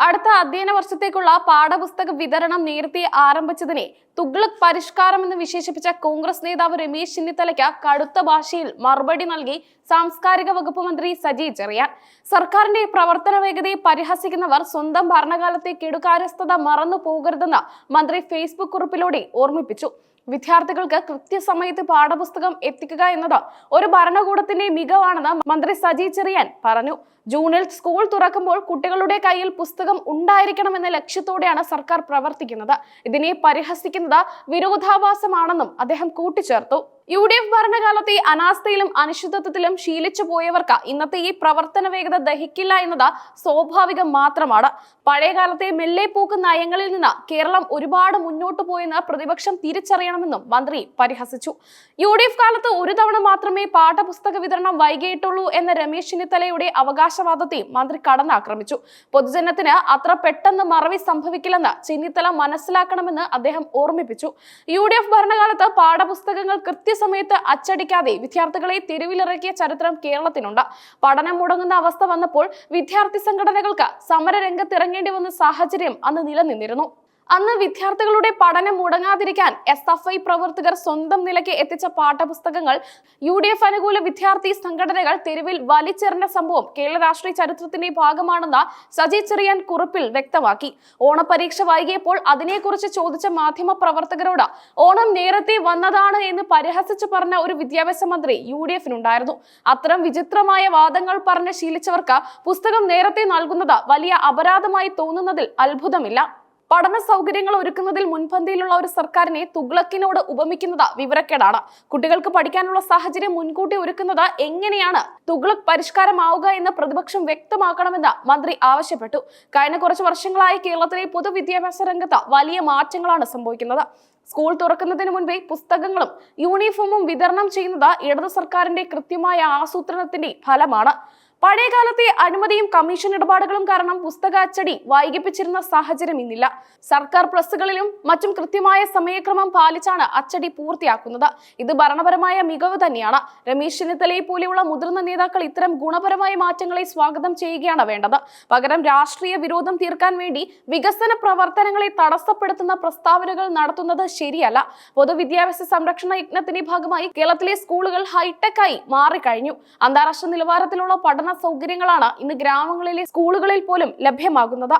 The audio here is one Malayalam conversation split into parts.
അടുത്ത അധ്യയന വർഷത്തേക്കുള്ള പാഠപുസ്തക വിതരണം നേരത്തെ ആരംഭിച്ചതിനെ തുഗ്ലക് പരിഷ്കാരം എന്ന് വിശേഷിപ്പിച്ച കോൺഗ്രസ് നേതാവ് രമേശ് ചെന്നിത്തലയ്ക്ക് കടുത്ത ഭാഷയിൽ മറുപടി നൽകി സാംസ്കാരിക വകുപ്പ് മന്ത്രി സജി ചെറിയാൻ. സർക്കാരിന്റെ പ്രവർത്തന വേഗതയെ പരിഹസിക്കുന്നവർ സ്വന്തം ഭരണകാലത്തെ കെടുകാര്യസ്ഥത മറന്നു പോകരുതെന്ന് മന്ത്രി ഫേസ്ബുക്ക് കുറിപ്പിലൂടെ ഓർമ്മിപ്പിച്ചു. വിദ്യാർത്ഥികൾക്ക് കൃത്യസമയത്ത് പാഠപുസ്തകം എത്തിക്കുക എന്നത് ഒരു ഭരണകൂടത്തിന്റെ മികവാണെന്ന് മന്ത്രി സജി ചെറിയാൻ പറഞ്ഞു. ജൂണിൽ സ്കൂൾ തുറക്കുമ്പോൾ കുട്ടികളുടെ കയ്യിൽ പുസ്തകം ഉണ്ടായിരിക്കണമെന്ന ലക്ഷ്യത്തോടെയാണ് സർക്കാർ പ്രവർത്തിക്കുന്നത്. ഇതിനെ പരിഹസിക്കുന്നത് വിരോധാഭാസമാണെന്നും അദ്ദേഹം കൂട്ടിച്ചേർത്തു. UDF ഭരണകാലത്തെ അനാസ്ഥയിലും അനിശ്ചിതത്വത്തിലും ശീലിച്ചു പോയവർക്ക് ഇന്നത്തെ ഈ പ്രവർത്തന വേഗത ദഹിക്കില്ല എന്നത് സ്വാഭാവികം മാത്രമാണ്. പഴയകാലത്തെ മെല്ലെ പൂക്ക് നയങ്ങളിൽ നിന്ന് കേരളം ഒരുപാട് മുന്നോട്ട് പോയെന്ന് പ്രതിപക്ഷം തിരിച്ചറിയണമെന്നും മന്ത്രി പരിഹസിച്ചു. UDF കാലത്ത് ഒരു തവണ മാത്രമേ പാഠപുസ്തക വിതരണം വൈകിയിട്ടുള്ളൂ എന്ന രമേശ് ചെന്നിത്തലയുടെ അവകാശവാദത്തെ മന്ത്രി കടന്നാക്രമിച്ചു. പൊതുജനത്തിന് അത്ര പെട്ടെന്ന് മറവി സംഭവിക്കില്ലെന്ന് ചെന്നിത്തല മനസ്സിലാക്കണമെന്ന് അദ്ദേഹം ഓർമ്മിപ്പിച്ചു. UDF ഭരണകാലത്ത് പാഠപുസ്തകങ്ങൾ സമയത്ത് അച്ചടിക്കാതെ വിദ്യാർത്ഥികളെ തെരുവിലിറക്കിയ ചരിത്രം കേരളത്തിനുണ്ട്. പഠനം മുടങ്ങുന്ന അവസ്ഥ വന്നപ്പോൾ വിദ്യാർത്ഥി സംഘടനകൾക്ക് സമരരംഗത്തിറങ്ങേണ്ടി വന്ന സാഹചര്യം അന്ന് നിലനിന്നിരുന്നു. അന്ന് വിദ്യാർത്ഥികളുടെ പഠനം മുടങ്ങാതിരിക്കാൻ SFI പ്രവർത്തകർ സ്വന്തം നിലയ്ക്ക് എത്തിച്ച പാഠപുസ്തകങ്ങൾ UDF അനുകൂല വിദ്യാർത്ഥി സംഘടനകൾ തെരുവിൽ വലിച്ചെറിഞ്ഞ സംഭവം കേരള രാഷ്ട്രീയ ചരിത്രത്തിന്റെ ഭാഗമാണെന്ന് സജി ചെറിയാൻ കുറിപ്പിൽ വ്യക്തമാക്കി. ഓണപരീക്ഷ വൈകിയപ്പോൾ അതിനെക്കുറിച്ച് ചോദിച്ച മാധ്യമ പ്രവർത്തകരോട് ഓണം നേരത്തെ വന്നതാണ് എന്ന് പരിഹസിച്ചു പറഞ്ഞ ഒരു വിദ്യാഭ്യാസ മന്ത്രി UDF-നുണ്ടായിരുന്നു. അത്തരം വിചിത്രമായ വാദങ്ങൾ പറഞ്ഞ് ശീലിച്ചവർക്ക് പുസ്തകം നേരത്തെ നൽകുന്നത് വലിയ അപരാധമായി തോന്നുന്നതിൽ അത്ഭുതമില്ല. പഠന സൗകര്യങ്ങൾ ഒരുക്കുന്നതിൽ മുൻപന്തിയിലുള്ള ഒരു സർക്കാരിനെ തുഗ്ലക്കിനോട് ഉപമിക്കുന്നത് വിവരക്കേടാണ്. കുട്ടികൾക്ക് പഠിക്കാനുള്ള സാഹചര്യം മുൻകൂട്ടി ഒരുക്കുന്നത് എങ്ങനെയാണ് തുഗ്ലക് പരിഷ്കാരമാവുക എന്ന് പ്രതിപക്ഷം വ്യക്തമാക്കണമെന്ന് മന്ത്രി ആവശ്യപ്പെട്ടു. കഴിഞ്ഞ കുറച്ച് വർഷങ്ങളായി കേരളത്തിലെ പൊതുവിദ്യാഭ്യാസ രംഗത്ത് വലിയ മാറ്റങ്ങളാണ് സംഭവിക്കുന്നത്. സ്കൂൾ തുറക്കുന്നതിന് മുൻപേ പുസ്തകങ്ങളും യൂണിഫോമും വിതരണം ചെയ്യുന്നത് ഇടതു സർക്കാരിന്റെ കൃത്യമായ ആസൂത്രണത്തിന്റെ ഫലമാണ്. പഴയകാലത്തെ അഴിമതിയും കമ്മീഷൻ ഇടപാടുകളും കാരണം പുസ്തക അച്ചടി വൈകിപ്പിച്ചിരുന്ന സാഹചര്യം ഇന്നില്ല. സർക്കാർ പ്രസ്സുകളിലും മറ്റും കൃത്യമായ സമയക്രമം പാലിച്ചാണ് അച്ചടി പൂർത്തിയാക്കുന്നത്. ഇത് ഭരണപരമായ മികവ് തന്നെയാണ്. രമേശ് ചെന്നിത്തലയെ പോലെയുള്ള മുതിർന്ന നേതാക്കൾ ഇത്തരം ഗുണപരമായ മാറ്റങ്ങളെ സ്വാഗതം ചെയ്യുകയാണ് വേണ്ടത്. പകരം രാഷ്ട്രീയ വിരോധം തീർക്കാൻ വേണ്ടി വികസന പ്രവർത്തനങ്ങളെ തടസ്സപ്പെടുത്തുന്ന പ്രസ്താവനകൾ നടത്തുന്നത് ശരിയല്ല. പൊതുവിദ്യാഭ്യാസ സംരക്ഷണ യജ്ഞത്തിന്റെ ഭാഗമായി കേരളത്തിലെ സ്കൂളുകൾ ഹൈടെക്കായി മാറിക്കഴിഞ്ഞു. അന്താരാഷ്ട്ര നിലവാരത്തിലുള്ള പഠന സൗകര്യങ്ങളാണ് ഇന്ന് ഗ്രാമങ്ങളിലെ സ്കൂളുകളിൽ പോലും ലഭ്യമാകുന്നത്.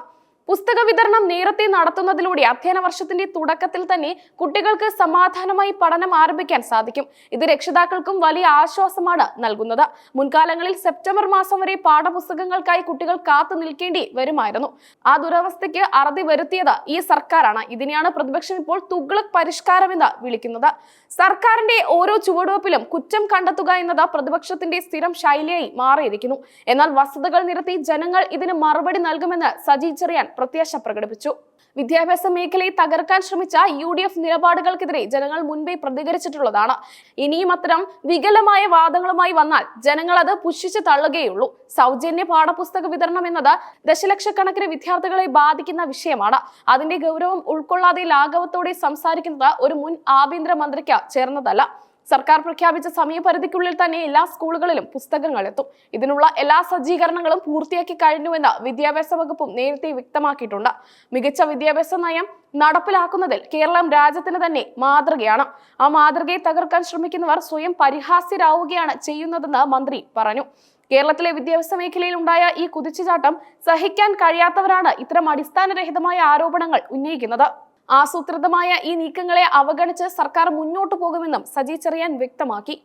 പുസ്തക വിതരണം നേരത്തെ നടത്തുന്നതിലൂടെ അധ്യയന വർഷത്തിന്റെ തുടക്കത്തിൽ തന്നെ കുട്ടികൾക്ക് സമാധാനമായി പഠനം ആരംഭിക്കാൻ സാധിക്കും. ഇത് രക്ഷിതാക്കൾക്കും വലിയ ആശ്വാസമാണ് നൽകുന്നത്. മുൻകാലങ്ങളിൽ സെപ്റ്റംബർ മാസം വരെ പാഠപുസ്തകങ്ങൾക്കായി കുട്ടികൾ കാത്തു നിൽക്കേണ്ടി വരുമായിരുന്നു. ആ ദുരവസ്ഥയ്ക്ക് അറുതി വരുത്തിയത് ഈ സർക്കാരാണ്. ഇതിനെയാണ് പ്രതിപക്ഷം ഇപ്പോൾ തുഗ്ലക് പരിഷ്കാരം എന്ന് വിളിക്കുന്നത്. സർക്കാരിന്റെ ഓരോ ചുവടുവെപ്പിലും കുറ്റം കണ്ടെത്തുക എന്നത് പ്രതിപക്ഷത്തിന്റെ സ്ഥിരം ശൈലിയായി മാറിയിരിക്കുന്നു. എന്നാൽ വസ്തുതകൾ നിരത്തി ജനങ്ങൾ ഇതിന് മറുപടി നൽകുമെന്ന് സജി ചെറിയാൻ പ്രത്യാശ പ്രകടിപ്പിച്ചു. വിദ്യാഭ്യാസ മേഖലയെ തകർക്കാൻ ശ്രമിച്ച UDF നിലപാടുകൾക്കെതിരെ ജനങ്ങൾ മുൻപേ പ്രതികരിച്ചിട്ടുള്ളതാണ്. ഇനിയും അത്തരം വികലമായ വാദങ്ങളുമായി വന്നാൽ ജനങ്ങൾ അത് പുച്ഛിച്ച് തള്ളുകയുള്ളൂ. സൗജന്യ പാഠപുസ്തക വിതരണം എന്നത് ദശലക്ഷക്കണക്കിന് വിദ്യാർത്ഥികളെ ബാധിക്കുന്ന വിഷയമാണ്. അതിന്റെ ഗൗരവം ഉൾക്കൊള്ളാതെ ലാഘവത്തോടെ സംസാരിക്കുന്നത് ഒരു മുൻ ആഭ്യന്തര മന്ത്രിക്ക് ചേർന്നതല്ല. സർക്കാർ പ്രഖ്യാപിച്ച സമയപരിധിക്കുള്ളിൽ തന്നെ എല്ലാ സ്കൂളുകളിലും പുസ്തകങ്ങൾ എത്തും. ഇതിനുള്ള എല്ലാ സജ്ജീകരണങ്ങളും പൂർത്തിയാക്കി കഴിഞ്ഞുവെന്ന് വിദ്യാഭ്യാസ വകുപ്പും നേരത്തെ വ്യക്തമാക്കിയിട്ടുണ്ട്. മികച്ച വിദ്യാഭ്യാസ നയം നടപ്പിലാക്കുന്നതിൽ കേരളം രാജ്യത്തിന് തന്നെ മാതൃകയാണ്. ആ മാതൃകയെ തകർക്കാൻ ശ്രമിക്കുന്നവർ സ്വയം പരിഹാസ്യരാവുകയാണ് ചെയ്യുന്നതെന്ന് മന്ത്രി പറഞ്ഞു. കേരളത്തിലെ വിദ്യാഭ്യാസ മേഖലയിൽ ഉണ്ടായ ഈ കുതിച്ചുചാട്ടം സഹിക്കാൻ കഴിയാത്തവരാണ് ഇത്തരം അടിസ്ഥാനരഹിതമായ ആരോപണങ്ങൾ ഉന്നയിക്കുന്നത്. ആസൂത്രിതമായ ഈ നീക്കങ്ങളെ അവഗണിച്ച് സർക്കാർ മുന്നോട്ടു പോകുമെന്നും സജി ചെറിയാൻ വ്യക്തമാക്കി.